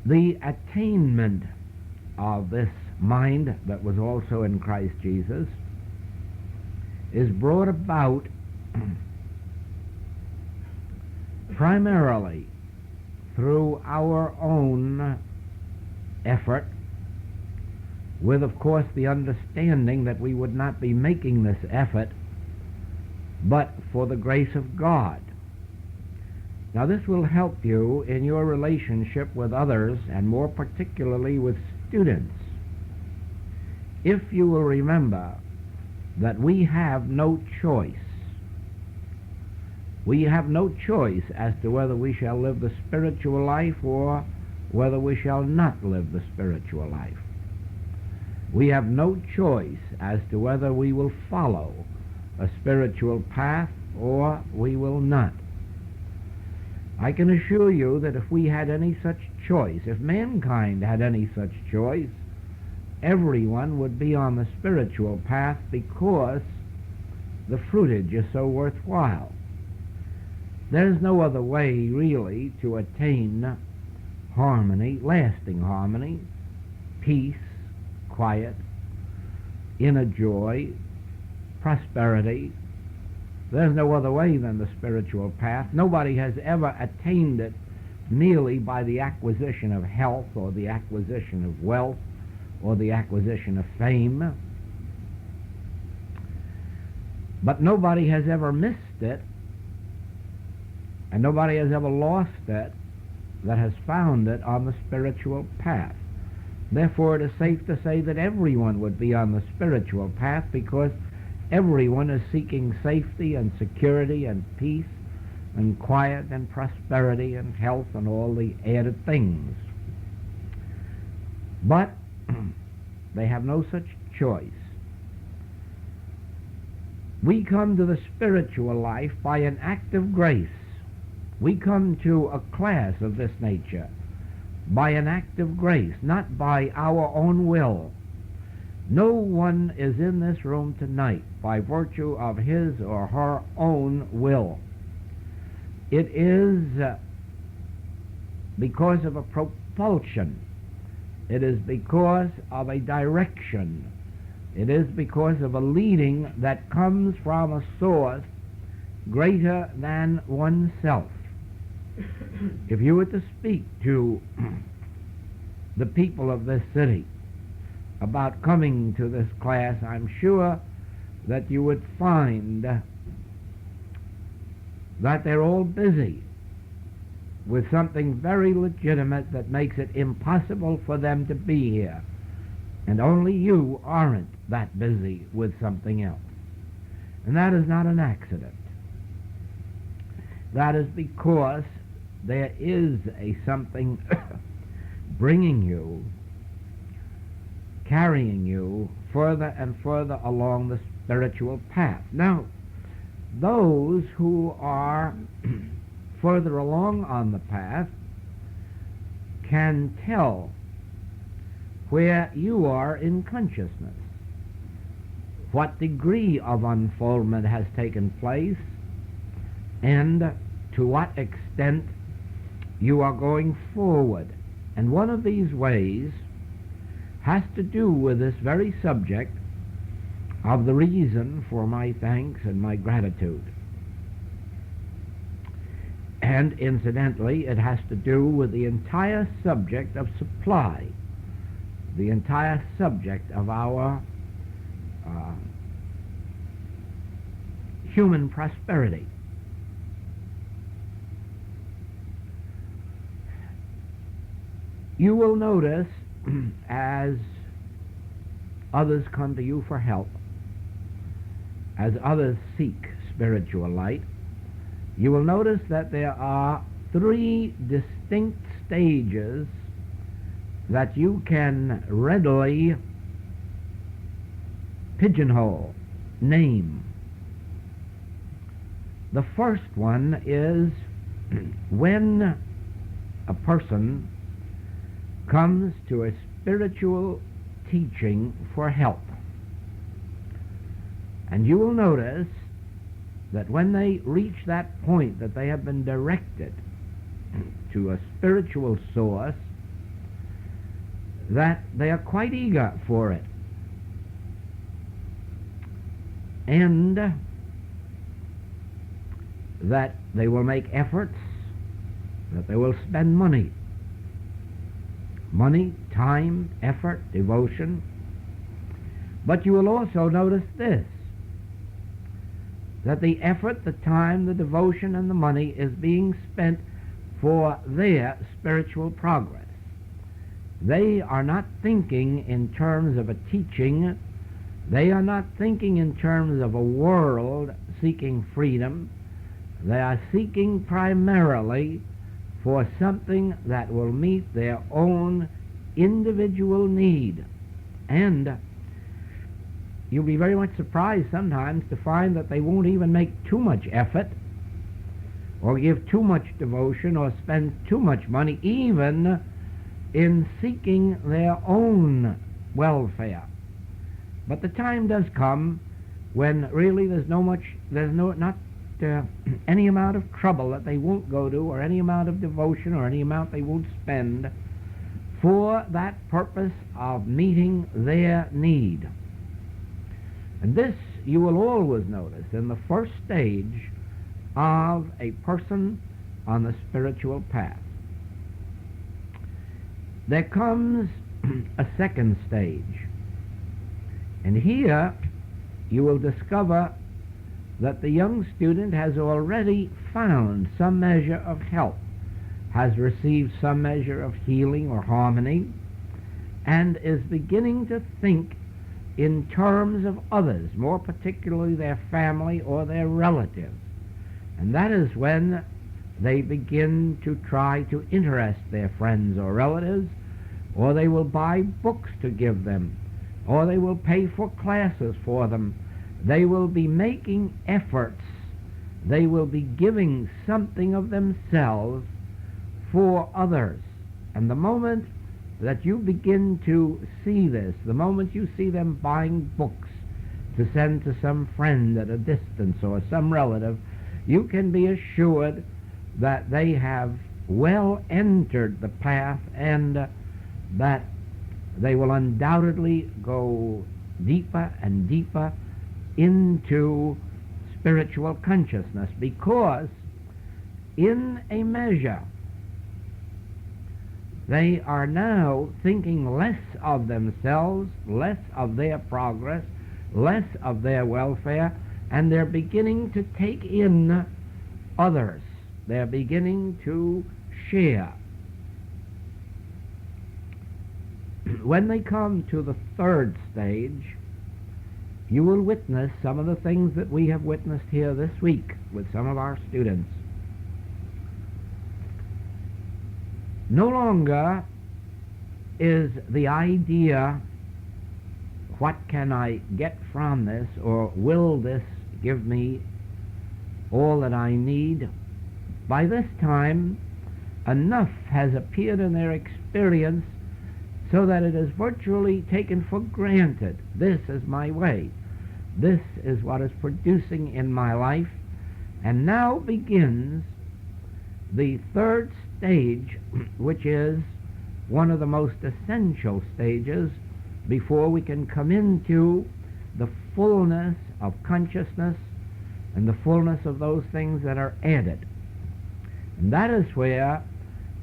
The attainment of this mind that was also in Christ Jesus is brought about primarily through our own effort, with, of course, the understanding that we would not be making this effort but for the grace of God. Now, this will help you in your relationship with others, and more particularly with students. If you will remember that we have no choice. We have no choice as to whether we shall live the spiritual life or whether we shall not live the spiritual life. We have no choice as to whether we will follow a spiritual path or we will not. I can assure you that if we had any such choice, if mankind had any such choice, everyone would be on the spiritual path because the fruitage is so worthwhile. There's no other way, really, to attain harmony, lasting harmony, peace, quiet, inner joy, prosperity. There's no other way than the spiritual path. Nobody has ever attained it merely by the acquisition of health or the acquisition of wealth or the acquisition of fame. But nobody has ever missed it, and nobody has ever lost it that has found it on the spiritual path. Therefore, it is safe to say that everyone would be on the spiritual path, because everyone is seeking safety and security and peace and quiet and prosperity and health and all the added things. But they have no such choice. We come to the spiritual life by an act of grace. We come to a class of this nature by an act of grace, not by our own will. No one is in this room tonight by virtue of his or her own will. It is because of a propulsion. It is because of a direction. It is because of a leading that comes from a source greater than oneself. If you were to speak to the people of this city about coming to this class, I'm sure that you would find that they're all busy with something very legitimate that makes it impossible for them to be here. And only you aren't that busy with something else. And that is not an accident. That is because there is a something bringing you, carrying you further and further along the spiritual path. Now, those who are further along on the path can tell where you are in consciousness, what degree of unfoldment has taken place, and to what extent you are going forward. And one of these ways has to do with this very subject of the reason for my thanks and my gratitude. And incidentally, it has to do with the entire subject of supply, the entire subject of our human prosperity. You will notice, as others come to you for help, as others seek spiritual light, you will notice that there are three distinct stages that you can readily pigeonhole, name. The first one is when a person comes to a spiritual teaching for help. And you will notice that when they reach that point that they have been directed to a spiritual source, that they are quite eager for it. And that they will make efforts, that they will spend money. Money, time, effort, devotion. But you will also notice this, that the effort, the time, the devotion, and the money is being spent for their spiritual progress. They are not thinking in terms of a teaching. They are not thinking in terms of a world seeking freedom. They are seeking primarily for something that will meet their own individual need. And you'll be very much surprised sometimes to find that they won't even make too much effort or give too much devotion or spend too much money even in seeking their own welfare. But the time does come when really there's not any amount of trouble that they won't go to, or any amount of devotion, or any amount they won't spend for that purpose of meeting their need. And this you will always notice in the first stage of a person on the spiritual path. There comes a second stage. And here you will discover that the young student has already found some measure of help, has received some measure of healing or harmony, and is beginning to think in terms of others, more particularly their family or their relatives. And that is when they begin to try to interest their friends or relatives, or they will buy books to give them, or they will pay for classes for them. They will be making efforts. They will be giving something of themselves for others. And the moment that you begin to see this, the moment you see them buying books to send to some friend at a distance or some relative, you can be assured that they have well entered the path, and that they will undoubtedly go deeper and deeper into spiritual consciousness, because in a measure they are now thinking less of themselves, less of their progress, less of their welfare, and they're beginning to take in others. They're beginning to share. When they come to the third stage, you will witness some of the things that we have witnessed here this week with some of our students. No longer is the idea, what can I get from this, or will this give me all that I need? By this time, enough has appeared in their experience so that it is virtually taken for granted. This is my way. This is what is producing in my life. And now begins the third stage, which is one of the most essential stages before we can come into the fullness of consciousness and the fullness of those things that are added. And that is where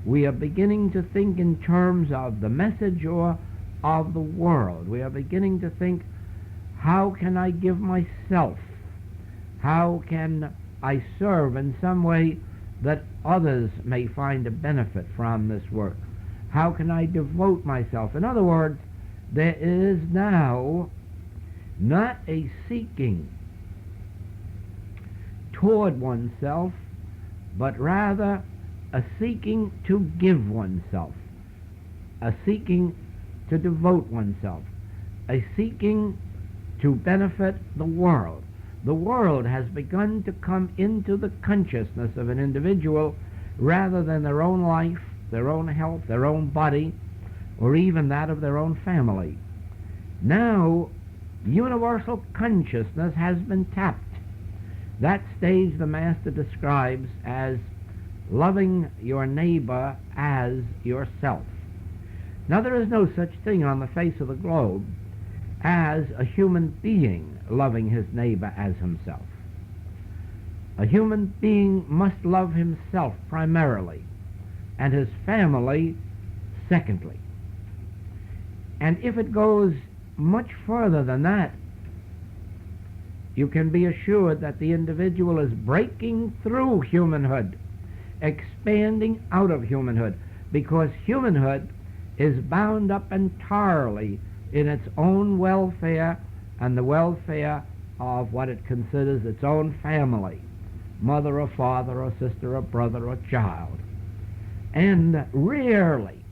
we are beginning to think in terms of the message or of the world. We are beginning to think, how can I give myself? How can I serve in some way that others may find a benefit from this work? How can I devote myself? In other words, there is now not a seeking toward oneself, but rather a seeking to give oneself, a seeking to devote oneself, a seeking to benefit the world. The world has begun to come into the consciousness of an individual rather than their own life, their own health, their own body, or even that of their own family. Now, universal consciousness has been tapped. That stage the Master describes as loving your neighbor as yourself. Now, there is no such thing on the face of the globe as a human being loving his neighbor as himself. A human being must love himself primarily, and his family secondly. And if it goes much further than that, you can be assured that the individual is breaking through humanhood, expanding out of humanhood, because humanhood is bound up entirely in its own welfare and the welfare of what it considers its own family, mother or father or sister or brother or child. And rarely